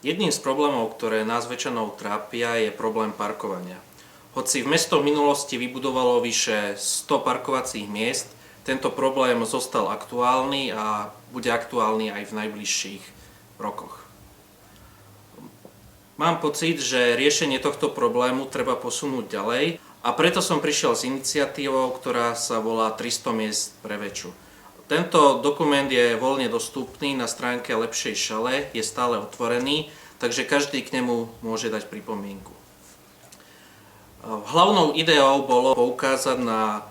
Jedným z problémov, ktoré nás väčšinou trápia, je problém parkovania. Hoci v mesto v minulosti vybudovalo vyše 100 parkovacích miest, tento problém zostal aktuálny a bude aktuálny aj v najbližších rokoch. Mám pocit, že riešenie tohto problému treba posunúť ďalej a preto som prišiel s iniciatívou, ktorá sa volá 300 miest pre väčšu. Tento dokument je voľne dostupný na stránke Lepšej šale, je stále otvorený, takže každý k nemu môže dať pripomienku. Hlavnou ideou bolo poukázať na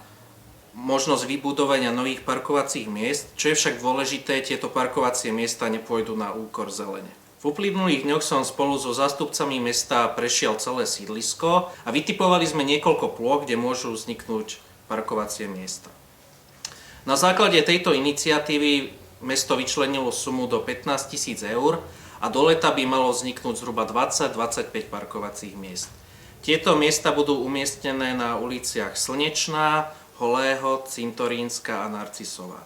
možnosť vybudovania nových parkovacích miest, čo je však dôležité, tieto parkovacie miesta nepôjdu na úkor zelene. V uplynulých dňoch som spolu so zástupcami mesta prešiel celé sídlisko a vytipovali sme niekoľko plôch, kde môžu vzniknúť parkovacie miesta. Na základe tejto iniciatívy mesto vyčlenilo sumu do 15 000 eur a do leta by malo vzniknúť zhruba 20-25 parkovacích miest. Tieto miesta budú umiestnené na uliciach Slnečná, Holého, Cintorínska a Narcisová.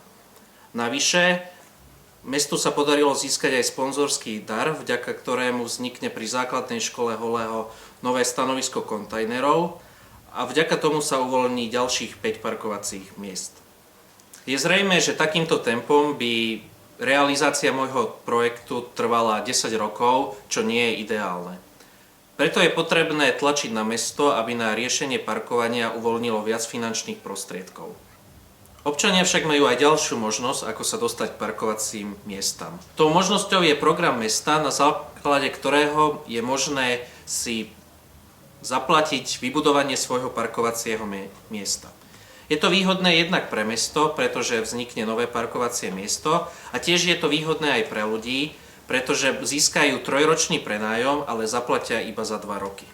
Navyše, mestu sa podarilo získať aj sponzorský dar, vďaka ktorému vznikne pri základnej škole Holého nové stanovisko kontajnerov a vďaka tomu sa uvoľní ďalších 5 parkovacích miest. Je zrejmé, že takýmto tempom by realizácia môjho projektu trvala 10 rokov, čo nie je ideálne. Preto je potrebné tlačiť na mesto, aby na riešenie parkovania uvoľnilo viac finančných prostriedkov. Občania však majú aj ďalšiu možnosť, ako sa dostať k parkovacím miestam. Tou možnosťou je program mesta, na základe ktorého je možné si zaplatiť vybudovanie svojho parkovacieho miesta. Je to výhodné jednak pre mesto, pretože vznikne nové parkovacie miesto a tiež je to výhodné aj pre ľudí, pretože získajú 3-ročný prenájom, ale zaplatia iba za 2 roky.